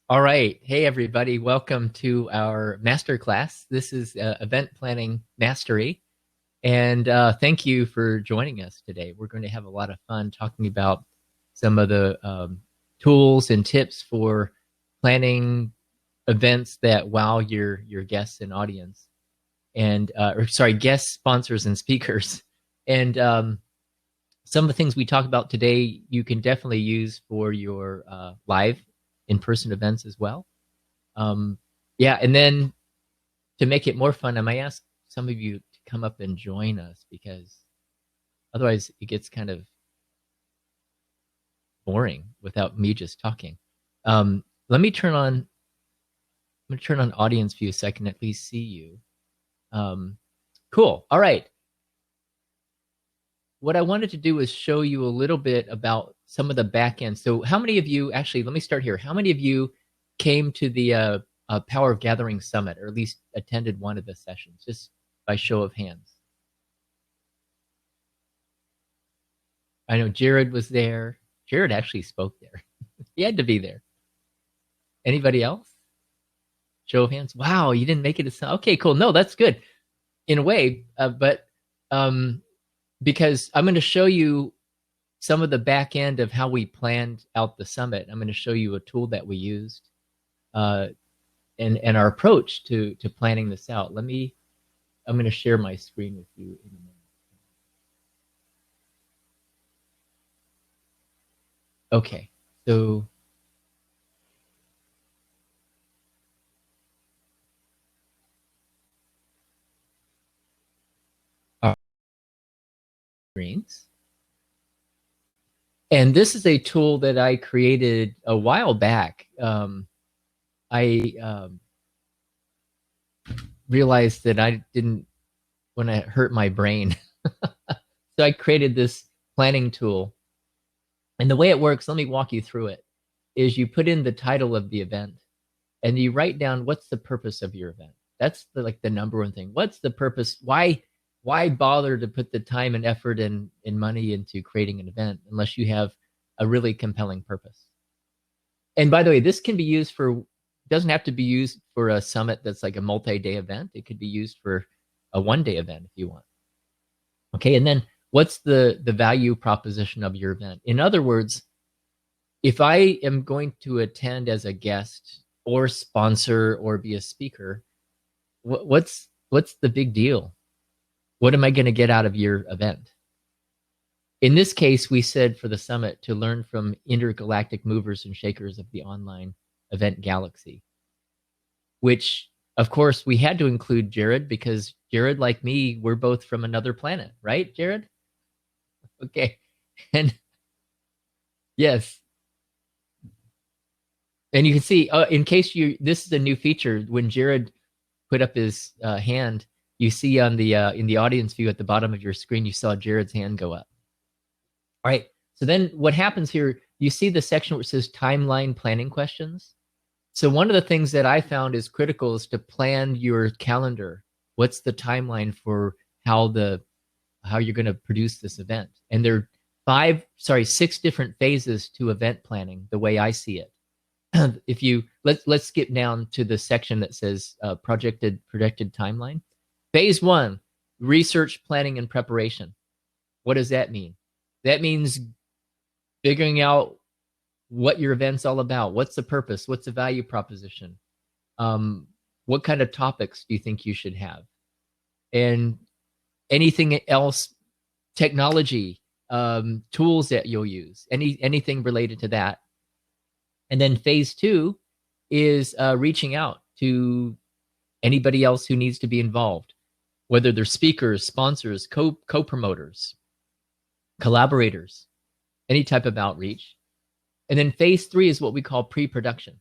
All right. Hey, everybody. Welcome to our masterclass. This is Event Planning Mastery. And thank you for joining us today. We're going to have a lot of fun talking about some of the tools and tips for planning events that wow your guests and audience. Guests, sponsors, and speakers. And some of the things we talk about today, you can definitely use for your live in-person events as well. Um, yeah, and then to make it more fun, I might ask some of you to come up and join us because otherwise it gets kind of boring without me just talking. Let me turn on. I'm going to turn on audience view so I can at least see you. Cool. All right. What I wanted to do is show you a little bit about some of the back end. So how many of you, actually, let me start here. How many of you came to the Power of Gathering Summit, or at least attended one of the sessions, just by show of hands? I know Jared was there. Jared actually spoke there. He had to be there. Anybody else? Show of hands. Wow, you didn't make it. Okay, cool. No, that's good in a way, but because I'm going to show you some of the back end of how we planned out the summit. I'm going to show you a tool that we used and our approach to planning this out. I'm going to share my screen with you in a minute. Okay, so our screens. And this is a tool that I created a while back. I realized that I didn't want to hurt my brain. So I created this planning tool. And the way it works, let me walk you through it, is you put in the title of the event and you write down what's the purpose of your event. That's the number one thing. What's the purpose? Why bother to put the time and effort and money into creating an event unless you have a really compelling purpose? And by the way, this can be used for, doesn't have to be used for a summit that's like a multi-day event. It could be used for a one-day event if you want. Okay, and then what's the value proposition of your event? In other words, if I am going to attend as a guest or sponsor or be a speaker, what's the big deal? What am I going to get out of your event? In this case, we said for the summit to learn from intergalactic movers and shakers of the online event galaxy, which of course we had to include Jared because Jared, like me, we're both from another planet, right, Jared? Okay. And yes. And you can see, in case this is a new feature, when Jared put up his hand, you see on the in the audience view at the bottom of your screen, you saw Jared's hand go up. All right. So then what happens here, you see the section where it says timeline planning questions. So one of the things that I found is critical is to plan your calendar. What's the timeline for how you're going to produce this event? And there are 6 different phases to event planning, the way I see it. If you let's skip down to the section that says projected timeline. Phase 1, research, planning, and preparation. What does that mean? That means figuring out what your event's all about. What's the purpose? What's the value proposition? What kind of topics do you think you should have? And anything else, technology, tools that you'll use, anything related to that. And then phase 2 is reaching out to anybody else who needs to be involved, whether they're speakers, sponsors, co-promoters, collaborators, any type of outreach. And then phase 3 is what we call pre-production.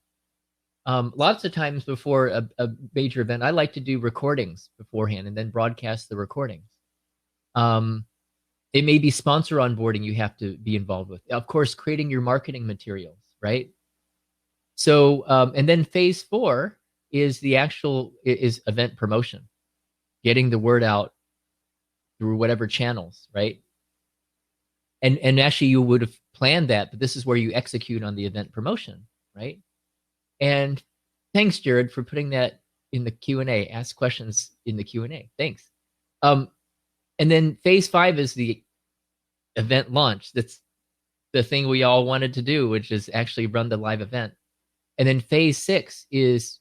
Lots of times before a major event, I like to do recordings beforehand and then broadcast the recordings. It may be sponsor onboarding you have to be involved with. Of course, creating your marketing materials, right? So, and then phase 4 is is event promotion, getting the word out through whatever channels, right? And actually you would have planned that, but this is where you execute on the event promotion, right? And thanks, Jared, for putting that in the Q&A. Ask questions in the Q&A. Thanks. And then phase 5 is the event launch. That's the thing we all wanted to do, which is actually run the live event. And then phase 6 is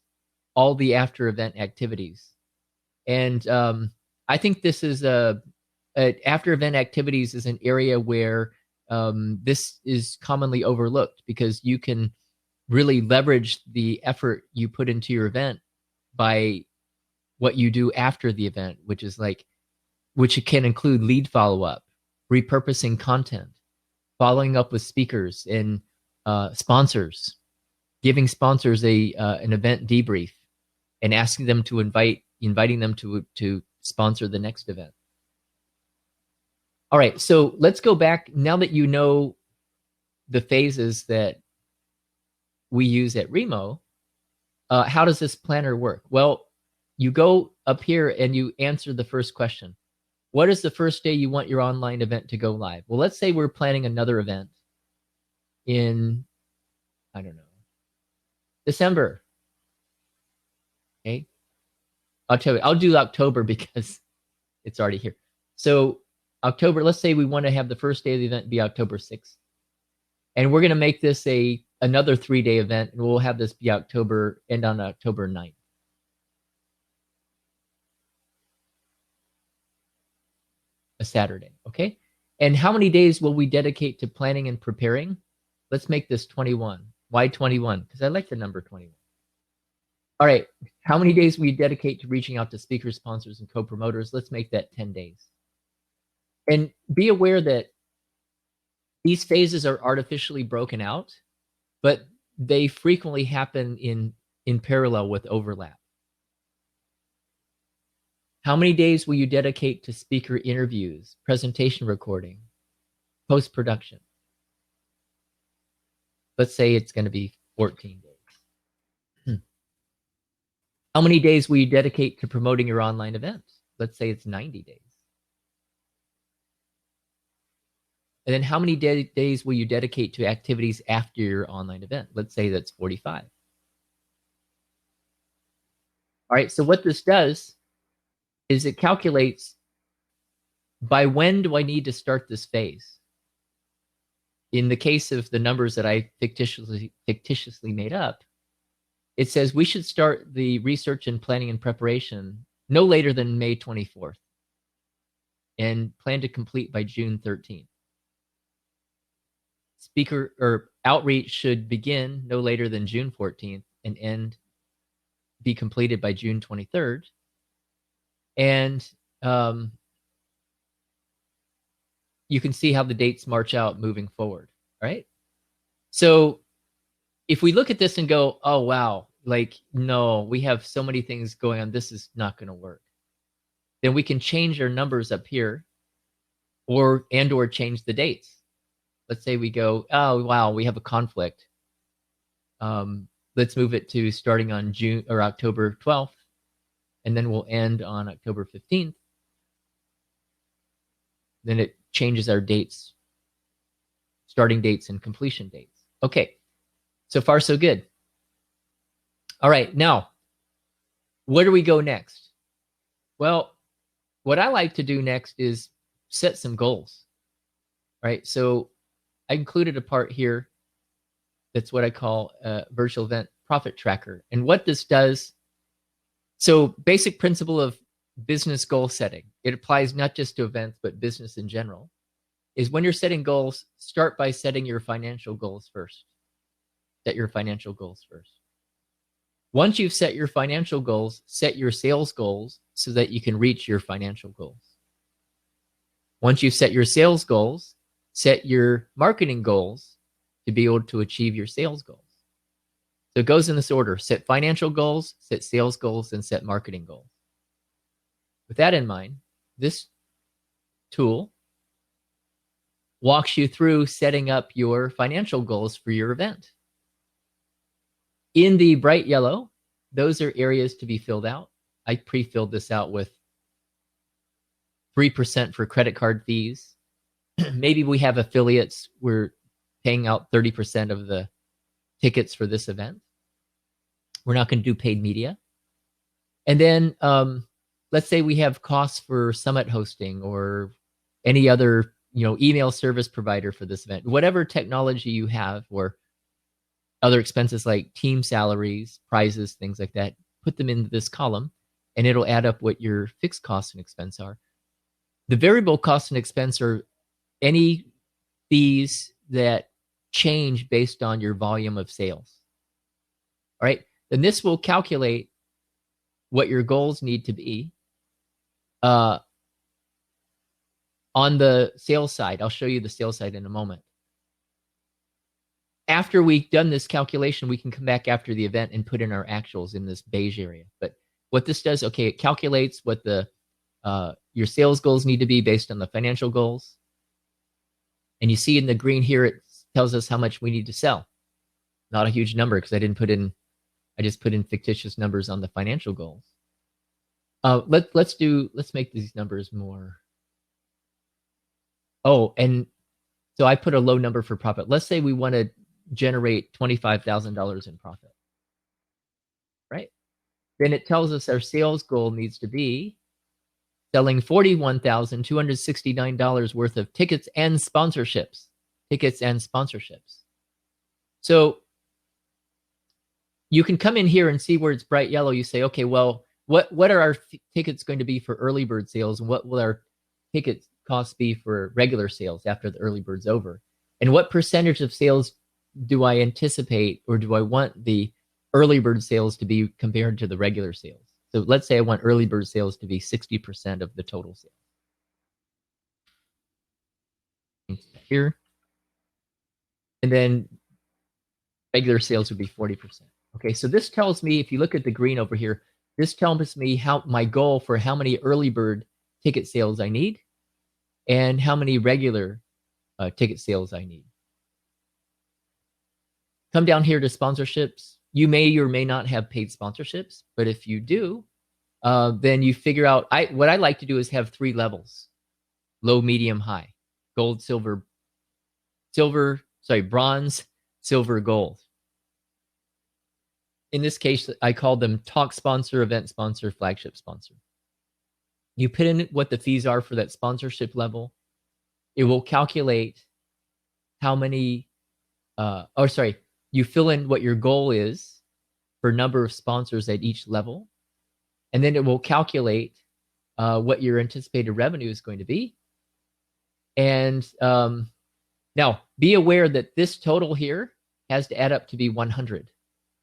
all the after event activities. And I think this is after event activities is an area where this is commonly overlooked, because you can really leverage the effort you put into your event by what you do after the event, which can include lead follow-up, repurposing content, following up with speakers and sponsors, giving sponsors an event debrief, and asking them to inviting them to sponsor the next event. All right, so let's go back now that you know the phases that we use at Remo. How does this planner work? Well, you go up here and you answer the first question. What is the first day you want your online event to go live? Well, let's say we're planning another event in, I don't know, December. Okay. I'll tell you, I'll do October because it's already here. So October, let's say we want to have the first day of the event be October 6th. And we're going to make this another 3-day event, and we'll have this be end on October 9th. A Saturday, okay? And how many days will we dedicate to planning and preparing? Let's make this 21. Why 21? Because I like the number 21. All right, how many days will we dedicate to reaching out to speakers, sponsors, and co-promoters? Let's make that 10 days. And be aware that these phases are artificially broken out, but they frequently happen in parallel with overlap. How many days will you dedicate to speaker interviews, presentation recording, post-production? Let's say it's going to be 14 days. How many days will you dedicate to promoting your online event? Let's say it's 90 days. And then how many days will you dedicate to activities after your online event? Let's say that's 45. All right, so what this does is it calculates by when do I need to start this phase. In the case of the numbers that I fictitiously made up, it says we should start the research and planning and preparation no later than May 24th and plan to complete by June 13th. Speaker or outreach should begin no later than June 14th and be completed by June 23rd. And you can see how the dates march out moving forward, right? So if we look at this and go, oh, wow, like, no, we have so many things going on, this is not going to work, then we can change our numbers up here or change the dates. Let's say we go, oh, wow, we have a conflict. Let's move it to starting on June or October 12th, and then we'll end on October 15th. Then it changes our dates, starting dates and completion dates. Okay, so far so good. All right, now, where do we go next? Well, what I like to do next is set some goals, right? So I included a part here that's what I call a virtual event profit tracker. And what this does, so basic principle of business goal setting, it applies not just to events, but business in general, is when you're setting goals, start by setting your financial goals first. Set your financial goals first. Once you've set your financial goals, set your sales goals so that you can reach your financial goals. Once you've set your sales goals, set your marketing goals to be able to achieve your sales goals. So it goes in this order: set financial goals, set sales goals, and set marketing goals. With that in mind, this tool walks you through setting up your financial goals for your event. In the bright yellow, those are areas to be filled out. I pre-filled this out with 3% for credit card fees. Maybe we have affiliates. We're paying out 30% of the tickets for this event. We're not going to do paid media. And then let's say we have costs for summit hosting or any other, email service provider for this event, whatever technology you have, or other expenses like team salaries, prizes, things like that, put them into this column and it'll add up what your fixed costs and expense are. The variable costs and expense are any fees that change based on your volume of sales. All right, then this will calculate what your goals need to be on the sales side. I'll show you the sales side in a moment. After we've done this calculation, we can come back after the event and put in our actuals in this beige area. But what this does, okay, it calculates what the your sales goals need to be based on the financial goals. And you see in the green here, it tells us how much we need to sell. Not a huge number because I just put in fictitious numbers on the financial goals. Let's make these numbers more. Oh, and so I put a low number for profit. Let's say we want to generate $25,000 in profit, right? Then it tells us our sales goal needs to be selling $41,269 worth of tickets and sponsorships. So you can come in here and see where it's bright yellow. You say, okay, well, what are our tickets going to be for early bird sales, and what will our ticket costs be for regular sales after the early bird's over? And what percentage of sales do I anticipate, or do I want the early bird sales to be compared to the regular sales? So let's say I want early bird sales to be 60% of the total sales. Here. And then regular sales would be 40%. Okay, so this tells me, if you look at the green over here, this tells me how my goal for how many early bird ticket sales I need and how many regular ticket sales I need. Come down here to sponsorships. You may or may not have paid sponsorships, but if you do, then you figure out, what I like to do is have 3 levels: low, medium, high, gold, bronze, silver, gold. In this case, I call them talk sponsor, event sponsor, flagship sponsor. You put in what the fees are for that sponsorship level. It will calculate how many, you fill in what your goal is for number of sponsors at each level. And then it will calculate what your anticipated revenue is going to be. And now be aware that this total here has to add up to be 100.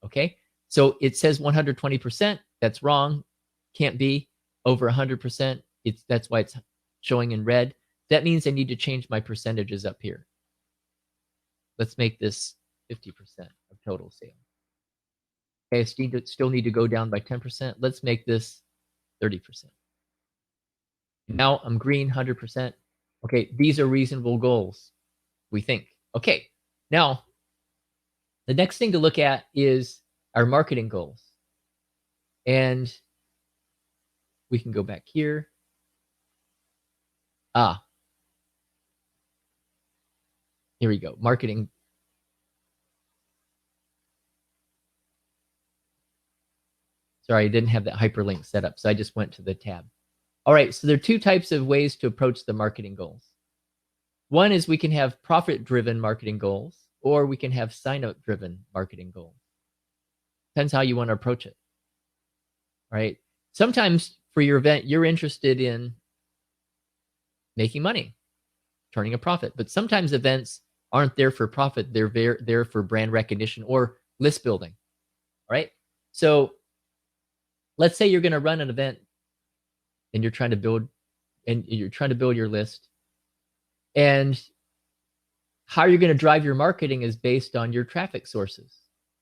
Okay, so it says 120%. That's wrong. Can't be over 100%. That's why it's showing in red. That means I need to change my percentages up here. Let's make this 50% of total sales. Okay, I still need to go down by 10%. Let's make this 30%. Now I'm green, 100%. Okay, these are reasonable goals, we think. Okay, now the next thing to look at is our marketing goals. And we can go back here. Here we go, marketing. Sorry, I didn't have that hyperlink set up, so I just went to the tab. All right, so there are 2 types of ways to approach the marketing goals. One is we can have profit-driven marketing goals, or we can have sign-up-driven marketing goals. Depends how you want to approach it. All right. Sometimes for your event, you're interested in making money, turning a profit. But sometimes events aren't there for profit. They're there for brand recognition or list building. All right. So let's say you're going to run an event and you're trying to build your list. And how you're going to drive your marketing is based on your traffic sources.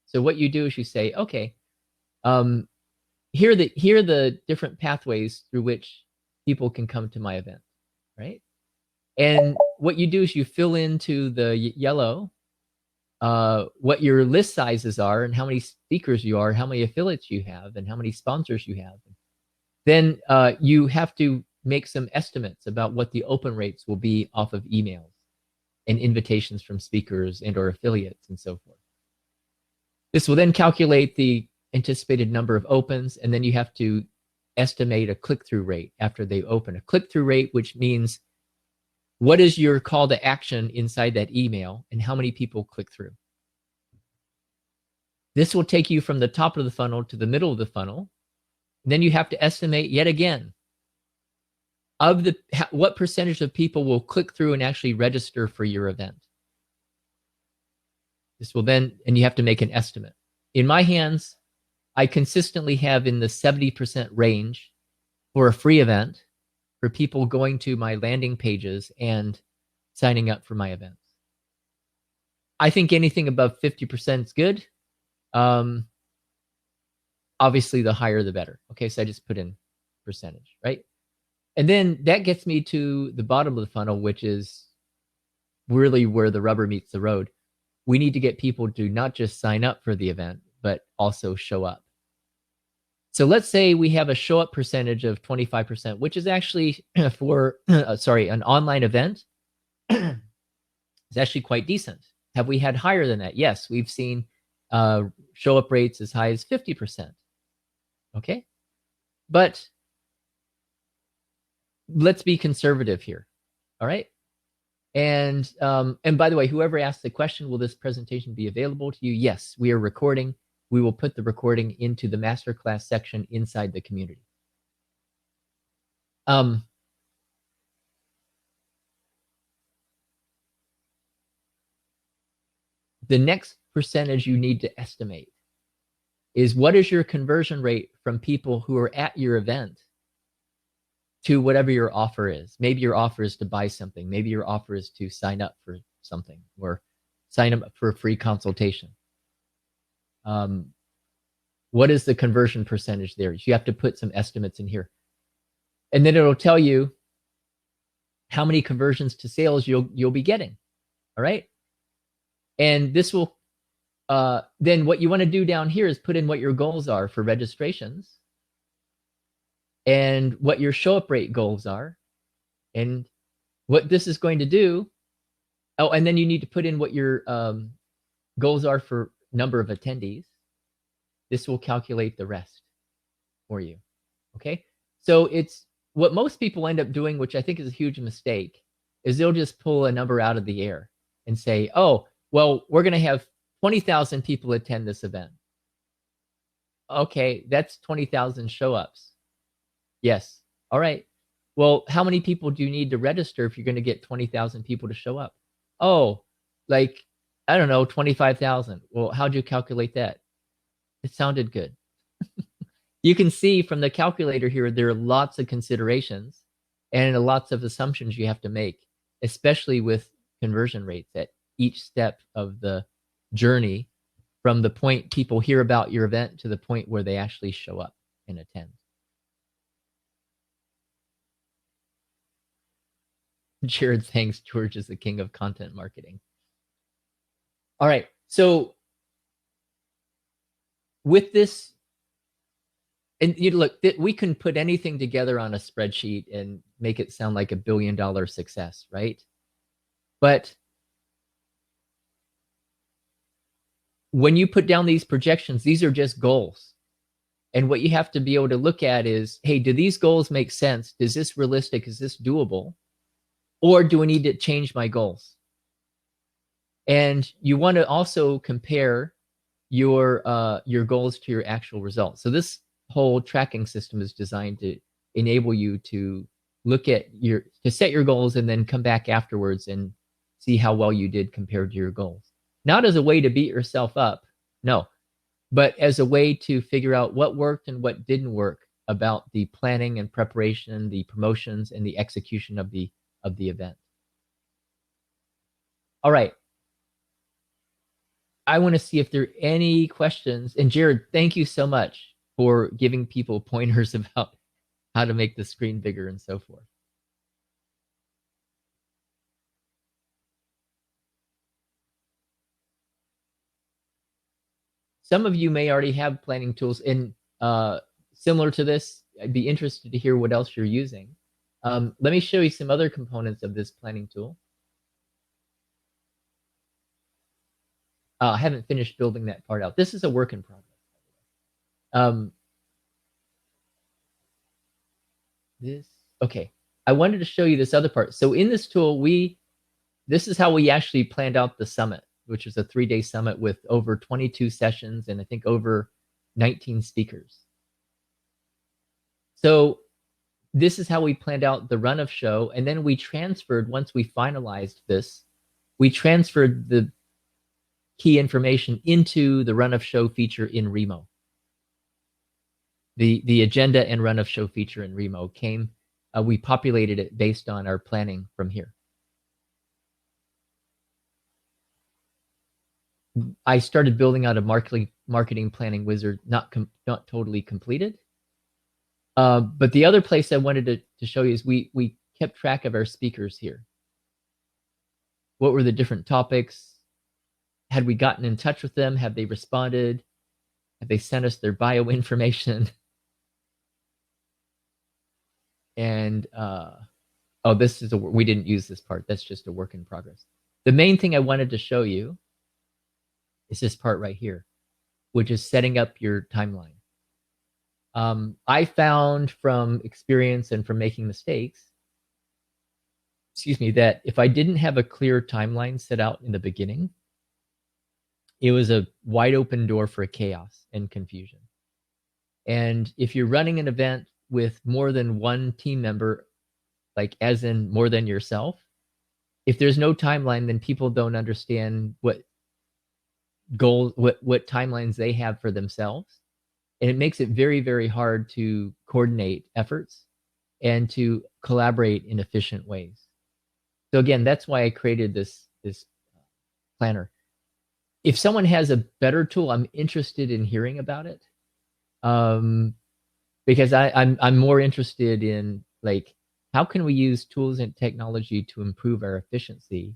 So what you do is you say, okay, here are the different pathways through which people can come to my event, right? And what you do is you fill into the yellow what your list sizes are and how many speakers you are, how many affiliates you have, and how many sponsors you have. Then you have to make some estimates about what the open rates will be off of emails and invitations from speakers and or affiliates and so forth. This will then calculate the anticipated number of opens, and then you have to estimate a click-through rate after they open. A click-through rate, which means what is your call to action inside that email and how many people click through. This will take you from the top of the funnel to the middle of the funnel. Then you have to estimate yet again of what percentage of people will click through and actually register for your event. This will then, and you have to make an estimate. In my hands, I consistently have in the 70% range for a free event for people going to my landing pages and signing up for my events. I think anything above 50% is good. Obviously, the higher the better. Okay, so I just put in percentage, right? And then that gets me to the bottom of the funnel, which is really where the rubber meets the road. We need to get people to not just sign up for the event, but also show up. So let's say we have a show up percentage of 25%, which is actually for, an online event. It's actually quite decent. Have we had higher than that? Yes, we've seen show up rates as high as 50%. Okay, but let's be conservative here. All right. And by the way, whoever asked the question, will this presentation be available to you? Yes, we are recording. We will put the recording into the masterclass section inside the community. The next percentage you need to estimate is what is your conversion rate from people who are at your event to whatever your offer is. Maybe your offer is to buy something. Maybe your offer is to sign up for something or sign up for a free consultation. What is the conversion percentage there? You have to put some estimates in here. And then it'll tell you how many conversions to sales you'll be getting. All right. And this will, then what you want to do down here is put in what your goals are for registrations and what your show up rate goals are. And what this is going to do, oh, and then you need to put in what your goals are for number of attendees. This will calculate the rest for you. Okay. So it's what most people end up doing, which I think is a huge mistake, is they'll just pull a number out of the air and say, oh, well, we're going to have 20,000 people attend this event. Okay, that's 20,000 show ups. Yes. All right. Well, how many people do you need to register if you're going to get 20,000 people to show up? Oh, like, I don't know, 25,000. Well, how'd you calculate that? It sounded good. You can see from the calculator here, there are lots of considerations and lots of assumptions you have to make, especially with conversion rates at each step of the journey from the point people hear about your event to the point where they actually show up and attend. Jared thanks George is the king of content marketing. All right. So with this, and you look, we can put anything together on a spreadsheet and make it sound like $1 billion success, right? But when you put down these projections, these are just goals. And what you have to be able to look at is, hey, do these goals make sense? Is this realistic? Is this doable? Or do I need to change my goals? And you want to also compare your goals to your actual results. So this whole tracking system is designed to enable you to look at to set your goals and then come back afterwards and see how well you did compared to your goals. Not as a way to beat yourself up, no, but as a way to figure out what worked and what didn't work about the planning and preparation, the promotions, and the execution of the event. All right. I want to see if there are any questions. And Jared, thank you so much for giving people pointers about how to make the screen bigger and so forth. Some of you may already have planning tools in similar to this. I'd be interested to hear what else you're using. Let me show you some other components of this planning tool. I haven't finished building that part out. This is a work in progress. Okay. I wanted to show you this other part. So in this tool, this is how we actually planned out the summit, which was a 3-day summit with over 22 sessions and I think over 19 speakers. So this is how we planned out the run of show. And then we transferred, once we finalized this, we transferred the key information into the run of show feature in Remo. The agenda and run of show feature in Remo came, we populated it based on our planning from here. I started building out a marketing planning wizard, not totally completed. But the other place I wanted to show you is we kept track of our speakers here. What were the different topics? Had we gotten in touch with them? Have they responded? Have they sent us their bio information? And oh, this is we didn't use this part. That's just a work in progress. The main thing I wanted to show you is this part right here, which is setting up your timeline. I found from experience and from making mistakes, excuse me, that if I didn't have a clear timeline set out in the beginning, it was a wide open door for chaos and confusion. And if you're running an event with more than one team member, like as in more than yourself, if there's no timeline, then people don't understand what goals, what timelines they have for themselves. And it makes it very, very hard to coordinate efforts and to collaborate in efficient ways. So again, that's why I created this planner. If someone has a better tool, I'm interested in hearing about it. Because I'm more interested in, like, how can we use tools and technology to improve our efficiency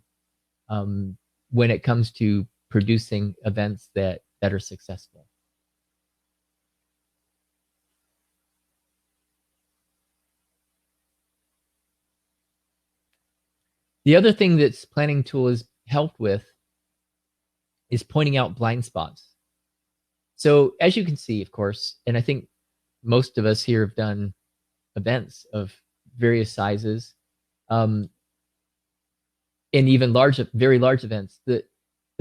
when it comes to producing events that are successful. The other thing this planning tool has helped with is pointing out blind spots. So as you can see, of course, and I think most of us here have done events of various sizes, and even very large events. The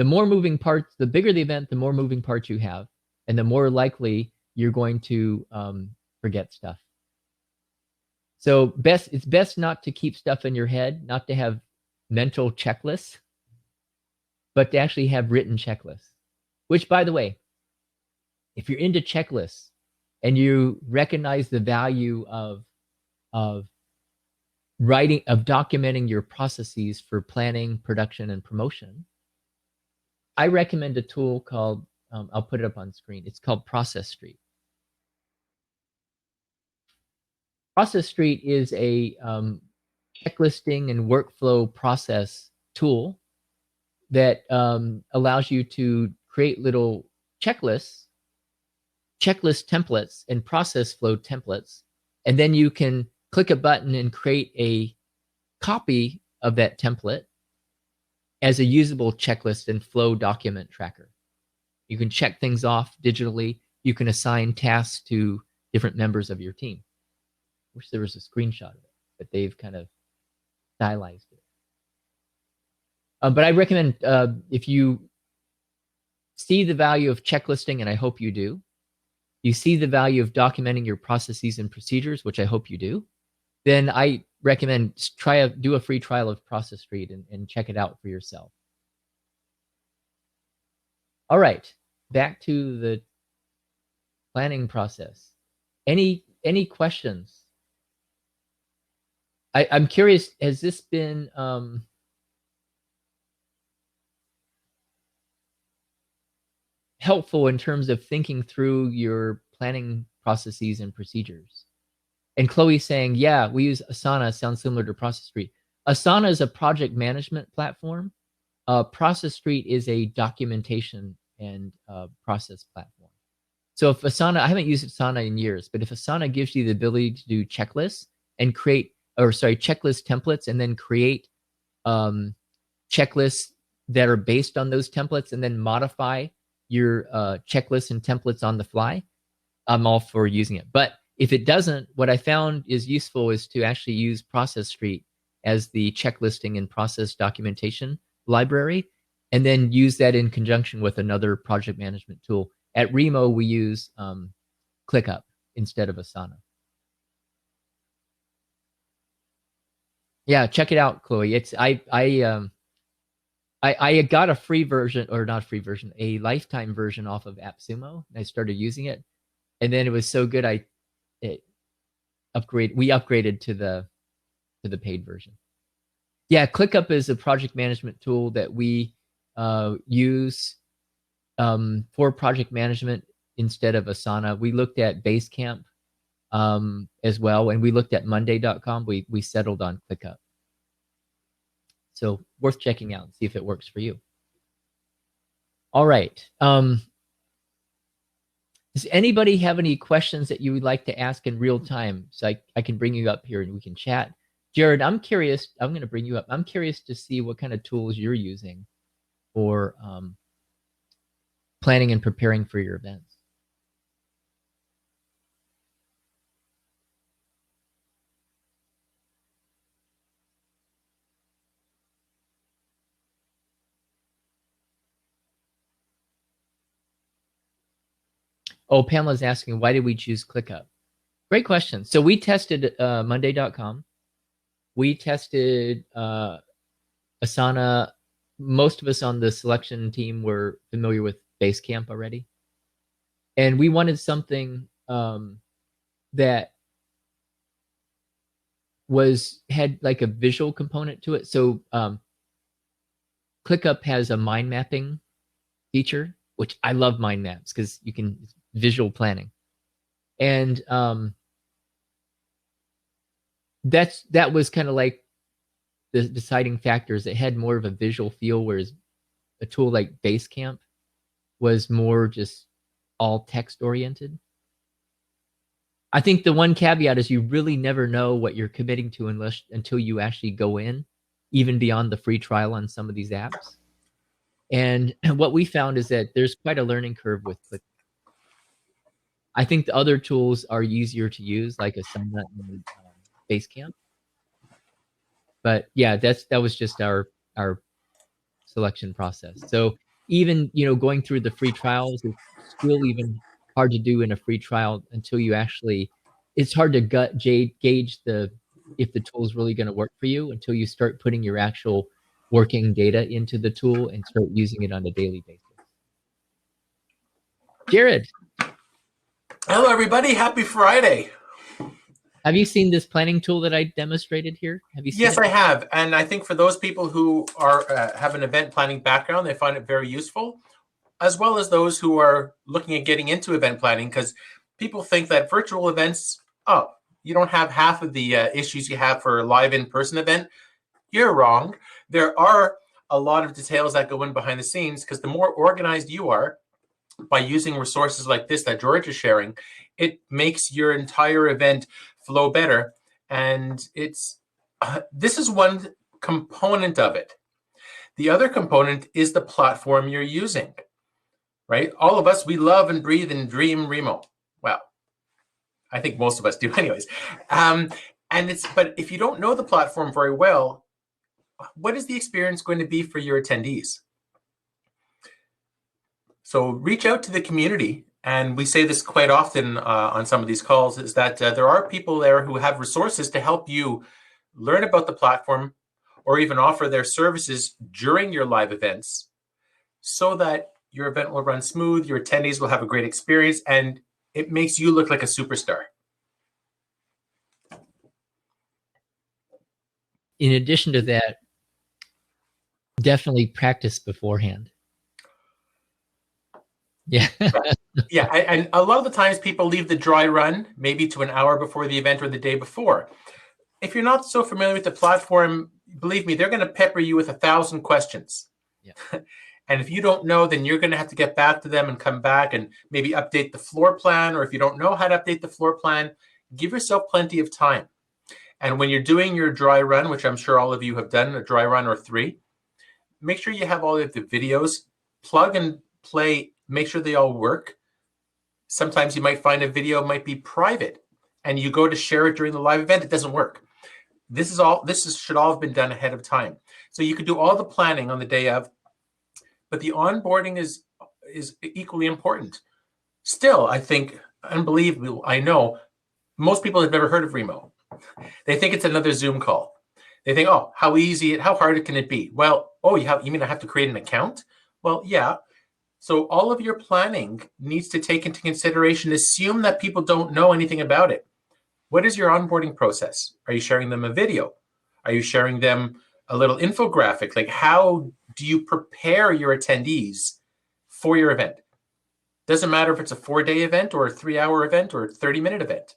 more moving parts, the bigger the event, the more moving parts you have, and the more likely you're going to forget stuff. So it's best not to keep stuff in your head, not to have mental checklists, but to actually have written checklists. Which, by the way, if you're into checklists and you recognize the value of documenting your processes for planning, production, and promotion, I recommend a tool called, I'll put it up on screen. It's called Process Street. Process Street is a checklisting and workflow process tool that allows you to create little checklist templates and process flow templates. And then you can click a button and create a copy of that template as a usable checklist and flow document tracker. You can check things off digitally. You can assign tasks to different members of your team. Wish there was a screenshot of it, but they've kind of stylized it. But I recommend if you see the value of checklisting, and I hope you do, you see the value of documenting your processes and procedures, which I hope you do, then I recommend do a free trial of Process Street and check it out for yourself. All right, back to the planning process. Any questions? I'm curious, has this been helpful in terms of thinking through your planning processes and procedures? And Chloe's saying, yeah, we use Asana, sounds similar to Process Street. Asana is a project management platform. Process Street is a documentation and process platform. So if Asana, I haven't used Asana in years, but if Asana gives you the ability to do checklists and checklist templates and then create checklists that are based on those templates and then modify your checklists and templates on the fly, I'm all for using it. But if it doesn't, what I found is useful is to actually use Process Street as the checklisting and process documentation library, and then use that in conjunction with another project management tool. At Remo, we use ClickUp instead of Asana. Yeah, check it out, Chloe. It's I got a free version, or not a free version, a lifetime version off of AppSumo. And I started using it, and then it was so good we upgraded to the paid version. Yeah, ClickUp is a project management tool that we use for project management instead of Asana. We looked at Basecamp as well, and we looked at Monday.com. We settled on ClickUp. So worth checking out and see if it works for you. All right. Does anybody have any questions that you would like to ask in real time? So I can bring you up here and we can chat. Jared, I'm curious. I'm going to bring you up. I'm curious to see what kind of tools you're using for planning and preparing for your events. Oh, Pamela's asking, why did we choose ClickUp? Great question. So we tested Monday.com. We tested Asana. Most of us on the selection team were familiar with Basecamp already. And we wanted something that had like a visual component to it. So ClickUp has a mind mapping feature, which I love mind maps because you can visual planning. And that was kind of like the deciding factors. It had more of a visual feel, whereas a tool like Basecamp was more just all text oriented. I think the one caveat is you really never know what you're committing to until you actually go in, even beyond the free trial on some of these apps. And what we found is that there's quite a learning curve with ClickUp. I think the other tools are easier to use, like Asana and Basecamp. But yeah, that was just our selection process. So even going through the free trials is still even hard to do in a free trial until you actually. It's hard to gauge if the tool is really going to work for you until you start putting your actual working data into the tool and start using it on a daily basis. Jared. Hello, everybody. Happy Friday. Have you seen this planning tool that I demonstrated here? Have you seen Yes, it? I have. And I think for those people who are have an event planning background, they find it very useful, as well as those who are looking at getting into event planning, because people think that virtual events, you don't have half of the issues you have for a live in-person event. You're wrong. There are a lot of details that go in behind the scenes, because the more organized you are, by using resources like this that George is sharing, it makes your entire event flow better. And this is one component of it. The other component is the platform you're using, right? All of us, we love and breathe and dream Remo. Well, I think most of us do anyways. But if you don't know the platform very well, what is the experience going to be for your attendees? So reach out to the community, and we say this quite often on some of these calls, is that there are people there who have resources to help you learn about the platform or even offer their services during your live events so that your event will run smooth, your attendees will have a great experience, and it makes you look like a superstar. In addition to that, definitely practice beforehand. Yeah. Yeah, and a lot of the times people leave the dry run maybe to an hour before the event or the day before. If you're not so familiar with the platform, believe me, they're going to pepper you with 1,000 questions. Yeah. And if you don't know, then you're going to have to get back to them and come back and maybe update the floor plan. Or if you don't know how to update the floor plan, give yourself plenty of time. And when you're doing your dry run, which I'm sure all of you have done, a dry run or 3, make sure you have all of the videos, plug and play, make sure they all work. Sometimes you might find a video might be private and you go to share it during the live event, it doesn't work. This should all have been done ahead of time. So you could do all the planning on the day of, but the onboarding is equally important. Still, I think, unbelievable, I know, most people have never heard of Remo. They think it's another Zoom call. They think, oh, how hard can it be? Well, oh, you mean I have to create an account? Well, yeah. So all of your planning needs to take into consideration, assume that people don't know anything about it. What is your onboarding process? Are you sharing them a video? Are you sharing them a little infographic? Like, how do you prepare your attendees for your event? Doesn't matter if it's a 4-day event or a 3-hour event or a 30-minute event.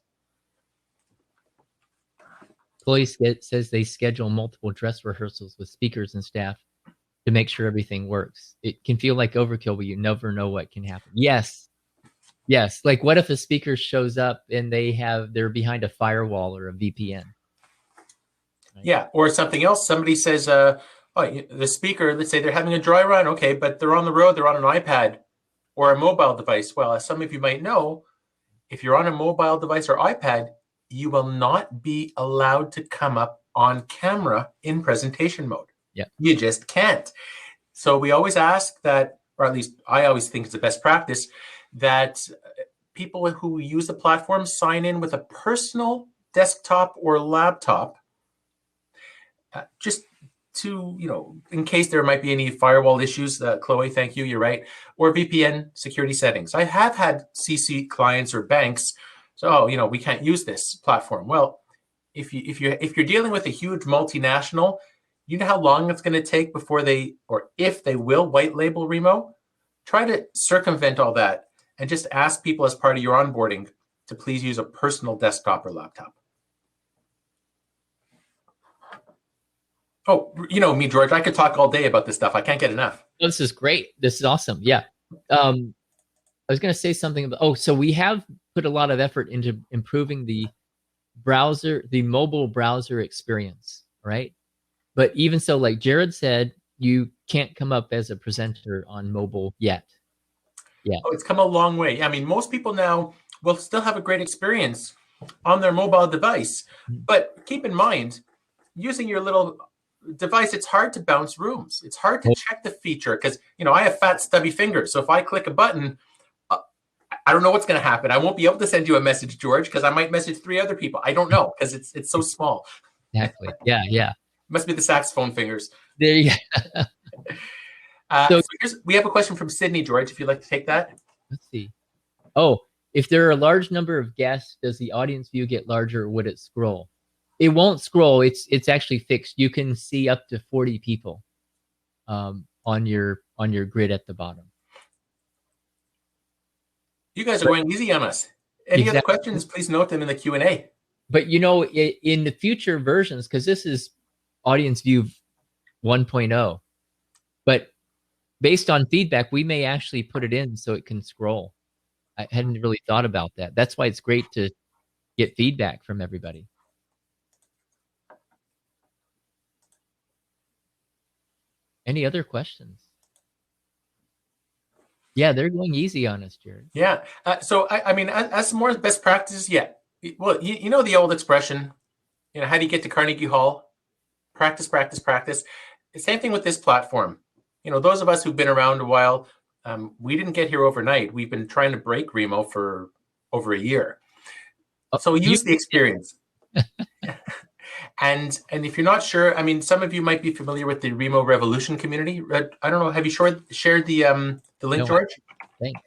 Chloe says they schedule multiple dress rehearsals with speakers and staff to make sure everything works. It can feel like overkill, but you never know what can happen. Yes. Yes. Like, what if a speaker shows up and they're behind a firewall or a VPN? Right? Yeah. Or something else. Somebody says, oh, the speaker, let's say they're having a dry run. Okay. But they're on the road. They're on an iPad or a mobile device. Well, as some of you might know, if you're on a mobile device or iPad, you will not be allowed to come up on camera in presentation mode. Yeah. You just can't. So we always ask that, or at least I always think it's the best practice, that people who use the platform sign in with a personal desktop or laptop, just to, in case there might be any firewall issues. Chloe, thank you, you're right. Or VPN security settings. I have had CC clients or banks, so, we can't use this platform. Well, if you're dealing with a huge multinational, you know how long it's going to take before if they will white label Remo. Try to circumvent all that and just ask people as part of your onboarding to please use a personal desktop or laptop. Oh, me, George, I could talk all day about this stuff. I can't get enough. Oh, this is great. This is awesome. Yeah. I was going to say something about, so we have put a lot of effort into improving the mobile browser experience, right? But even so, like Jared said, you can't come up as a presenter on mobile yet. Yeah. Oh, it's come a long way. I mean, most people now will still have a great experience on their mobile device. But keep in mind, using your little device, it's hard to bounce rooms. It's hard to check the feature because, I have fat, stubby fingers. So if I click a button, I don't know what's going to happen. I won't be able to send you a message, George, because I might message 3 other people. I don't know because it's so small. Exactly. Yeah. Must be the saxophone fingers. There you go. We have a question from Sydney, George, if you'd like to take that. Let's see. Oh, if there are a large number of guests, does the audience view get larger or would it scroll? It won't scroll. It's actually fixed. You can see up to 40 people on your grid at the bottom. You guys are going easy on us. Any other questions, please note them in the Q&A. But, in the future versions, because this is audience view 1.0, but based on feedback, we may actually put it in so it can scroll. I hadn't really thought about that. That's why it's great to get feedback from everybody. Any other questions? Yeah, they're going easy on us, Jared. Yeah. So, I mean, as more best practices, yeah. Well, you know the old expression, how do you get to Carnegie Hall? Practice, practice, practice. The same thing with this platform. Those of us who've been around a while, we didn't get here overnight. We've been trying to break Remo for over a year. So use the experience. And if you're not sure, I mean, some of you might be familiar with the Remo Revolution community. I don't know. Have you shared the link, no, George? Thanks.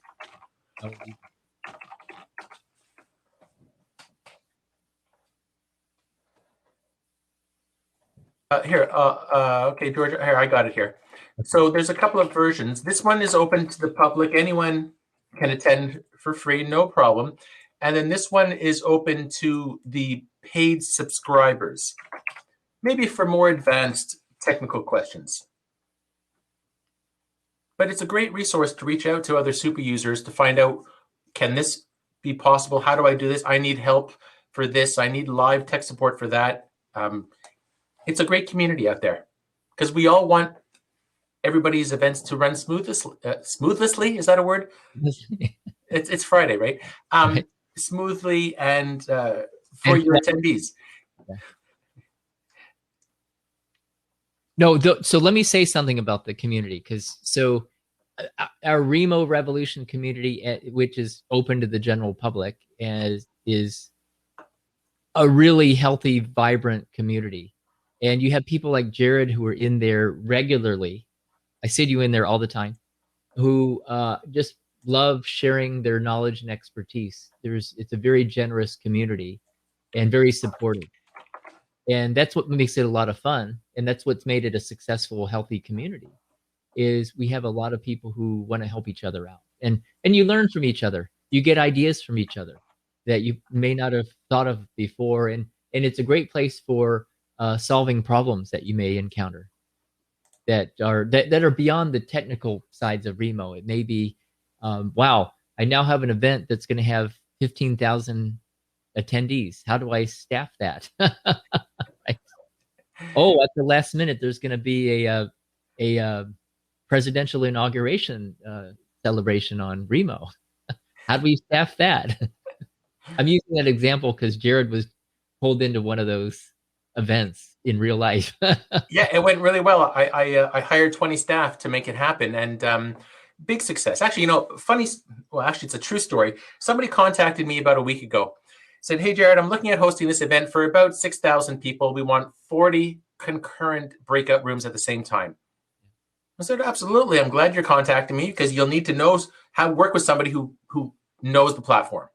Okay, George. Here, I got it here. So there's a couple of versions. This one is open to the public. Anyone can attend for free, no problem. And then this one is open to the paid subscribers, maybe for more advanced technical questions. But it's a great resource to reach out to other super users to find out, can this be possible? How do I do this? I need help for this. I need live tech support for that. It's a great community out there because we all want everybody's events to run smoothly. Is that a word? It's Friday, right? Right. Smoothly and for And your attendees. no, so let me say something about the community, because our Remo Revolution community, which is open to the general public, is a really healthy, vibrant community. And you have people like Jared who are in there regularly. I see you in there all the time, who just love sharing their knowledge and expertise. It's a very generous community and very supportive. And that's what makes it a lot of fun. And that's what's made it a successful, healthy community, is we have a lot of people who want to help each other out. And you learn from each other. You get ideas from each other that you may not have thought of before. And it's a great place for solving problems that you may encounter that are beyond the technical sides of Remo. It may be, wow, I now have an event that's going to have 15,000 attendees. How do I staff that? Right. Oh, at the last minute, there's going to be a presidential inauguration celebration on Remo. How do we staff that? I'm using that example because Jared was pulled into one of those events in real life. Yeah, it went really well. I hired 20 staff to make it happen, and big success. Actually, funny. Well, actually, it's a true story. Somebody contacted me about a week ago. Said, "Hey, Jared, I'm looking at hosting this event for about 6,000 people. We want 40 concurrent breakout rooms at the same time." I said, "Absolutely. I'm glad you're contacting me because you'll need to know how to work with somebody who knows the platform."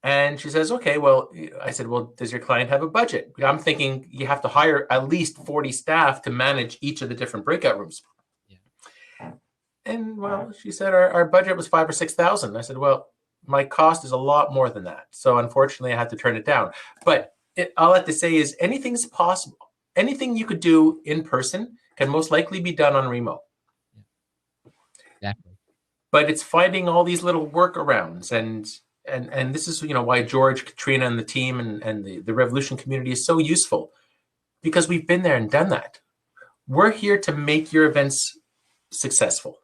And she says, "Okay, well," I said, "Well, does your client have a budget?" I'm thinking you have to hire at least 40 staff to manage each of the different breakout rooms. Yeah. And well, she said our budget was 5,000 or 6,000. I said, "Well, my cost is a lot more than that. So unfortunately, I had to turn it down." But all I have to say is anything's possible. Anything you could do in person can most likely be done on Remo. Exactly. But it's finding all these little workarounds, and this is why George, Katrina, and the team and the Revolution community is so useful, because we've been there and done that. We're here to make your events successful.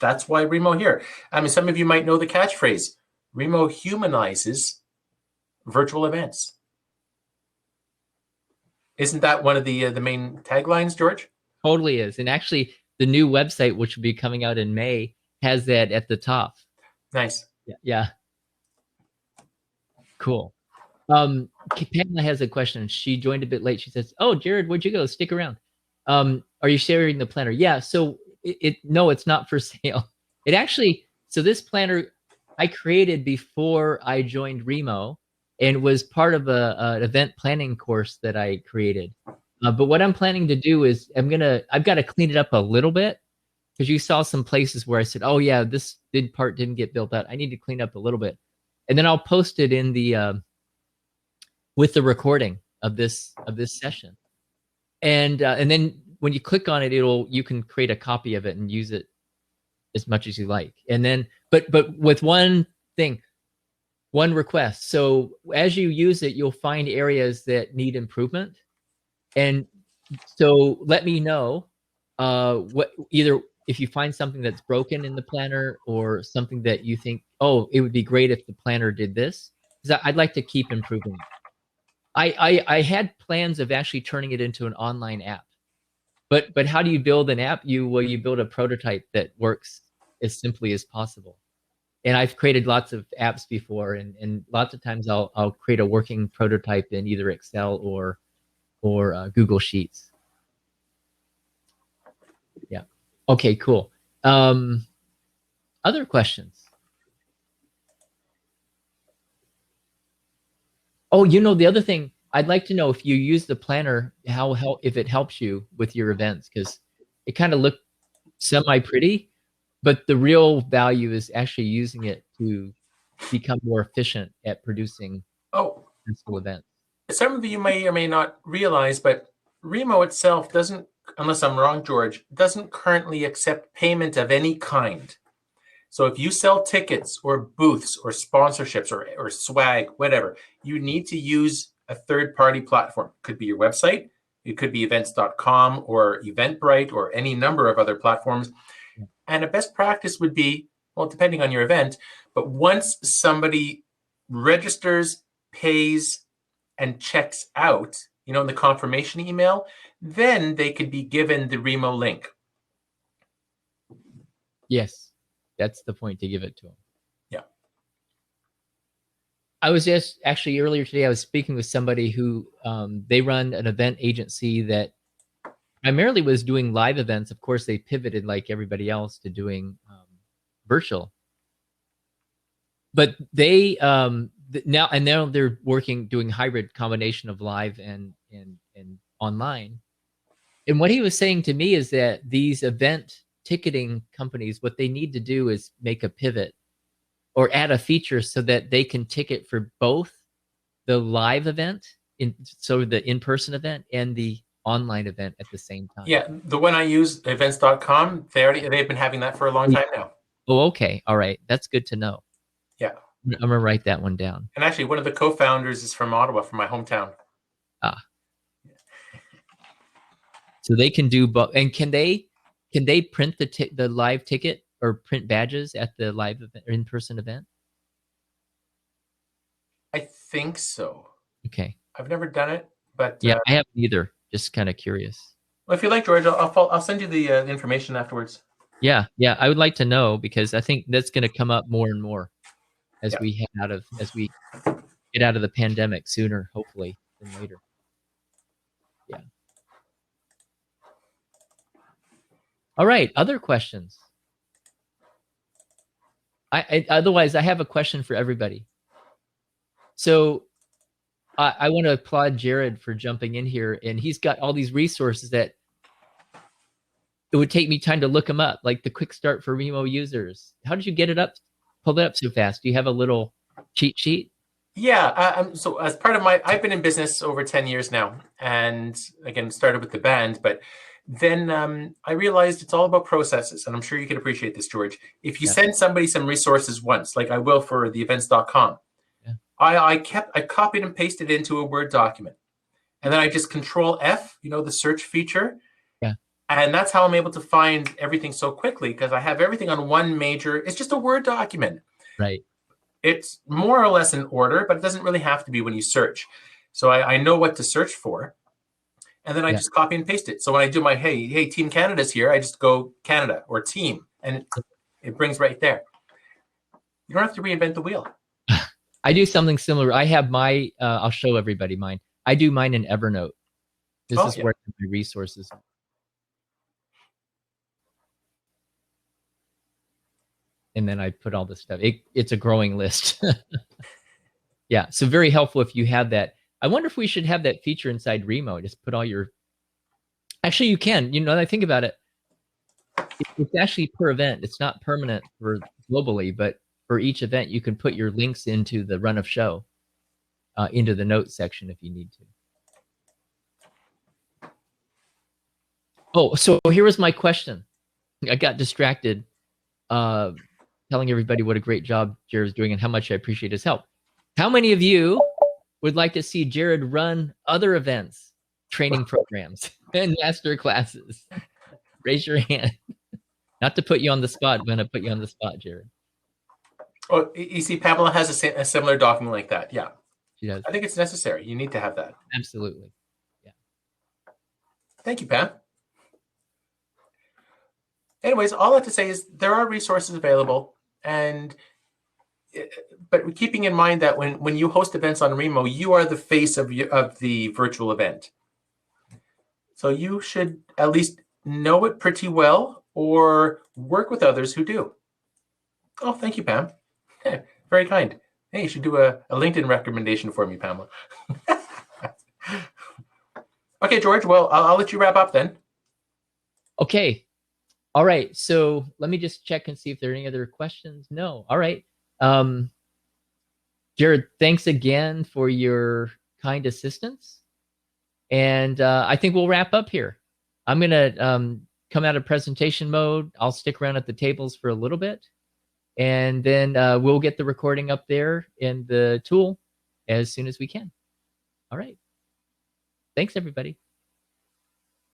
That's why Remo here. I mean, some of you might know the catchphrase, Remo humanizes virtual events. Isn't that one of the main taglines, George? Totally is. And actually, the new website, which will be coming out in May, has that at the top. Nice. Yeah. Cool. Pamela has a question. She joined a bit late. She says, "Oh, Jared, where'd you go? Stick around. Are you sharing the planner?" Yeah. So no, it's not for sale. It actually, so this planner I created before I joined Remo, and was part of an event planning course that I created. But what I'm planning to do is I've got to clean it up a little bit, because you saw some places where I said, "Oh yeah, this part didn't get built out. I need to clean up a little bit," and then I'll post it in the with the recording of this session, and then when you click on it, you can create a copy of it and use it as much as you like. And then, but with one thing, one request. So as you use it, you'll find areas that need improvement, and so let me know what, either if you find something that's broken in the planner, or something that you think, oh, it would be great if the planner did this, because I'd like to keep improving it. I had plans of actually turning it into an online app, but how do you build an app? You build a prototype that works as simply as possible. And I've created lots of apps before, and lots of times I'll create a working prototype in either Excel or Google Sheets. Yeah. Okay, cool. Other questions? Oh, the other thing, I'd like to know if you use the planner, if it helps you with your events, because it kind of looked semi-pretty, but the real value is actually using it to become more efficient at producing successful events. Some of you may or may not realize, but Remo itself doesn't, unless I'm wrong, George, doesn't currently accept payment of any kind. So if you sell tickets or booths or sponsorships or swag, whatever, you need to use a third-party platform. It could be your website, it could be events.com or Eventbrite or any number of other platforms. And a best practice would be well, depending on your event, but once somebody registers, pays, and checks out, in the confirmation email, then they could be given the Remo link. Yes, that's the point, to give it to them. Yeah. I was just actually earlier today, I was speaking with somebody who they run an event agency that primarily was doing live events. Of course, they pivoted like everybody else to doing virtual. But they now they're doing hybrid combination of live and online. And what he was saying to me is that these event ticketing companies, what they need to do is make a pivot or add a feature so that they can ticket for both the live event, so the in-person event, and the online event at the same time. Yeah, the one I use, events.com, they've been having that for a long time now. Oh, okay. All right. That's good to know. Yeah. I'm going to write that one down. And actually, one of the co-founders is from Ottawa, from my hometown. Ah. So they can do both. And can they print the live ticket or print badges at the live event or in-person event? I think so. Okay. I've never done it, but yeah, I haven't either. Just kind of curious. Well, if you like, George, I'll send you the information afterwards. Yeah, I would like to know, because I think that's going to come up more and more as we get out of the pandemic sooner, hopefully, than later. Yeah. All right. Other questions? Otherwise, I have a question for everybody. So I want to applaud Jared for jumping in here, and he's got all these resources that it would take me time to look them up, like the quick start for Remo users. How did you get it up, pull it up so fast? Do you have a little cheat sheet? Yeah. So as part of I've been in business over 10 years now, and again, started with the band, but then I realized it's all about processes, and I'm sure you can appreciate this, George. If you send somebody some resources once, like I will for the events.com, I copied and pasted it into a Word document, and then I just Control F, the search feature. Yeah. And that's how I'm able to find everything so quickly, because I have everything on one major, it's just a Word document. Right. It's more or less in order, but it doesn't really have to be when you search. So I know what to search for, and then I just copy and paste it. So when I do my, hey, Team Canada's here, I just go Canada or Team, and it brings right there. You don't have to reinvent the wheel. I do something similar. I have my, I'll show everybody mine. I do mine in Evernote. This is where my resources. And then I put all this stuff. It's a growing list. Yeah, so very helpful if you have that. I wonder if we should have that feature inside Remo. Just put all your. Actually, you can. Now that I think about it, it's actually per event. It's not permanent for globally, but for each event, you can put your links into the run of show, into the notes section if you need to. Oh, so here was my question. I got distracted telling everybody what a great job Jared's doing and how much I appreciate his help. How many of you would like to see Jared run other events, training programs, and master classes? Raise your hand. Not to put you on the spot. I'm going to put you on the spot, Jared. Oh, you see, Pamela has a similar document like that. Yeah. She does. I think it's necessary. You need to have that. Absolutely. Yeah. Thank you, Pam. Anyways, all I have to say is there are resources available, but keeping in mind that when you host events on Remo, you are the face of the virtual event. So you should at least know it pretty well or work with others who do. Oh, thank you, Pam. Very kind. Hey, you should do a LinkedIn recommendation for me, Pamela. Okay, George, well, I'll let you wrap up then. Okay. All right. So let me just check and see if there are any other questions. No. All right. Jared, thanks again for your kind assistance. And I think we'll wrap up here. I'm going to come out of presentation mode. I'll stick around at the tables for a little bit. And then we'll get the recording up there in the tool as soon as we can. All right. Thanks, everybody.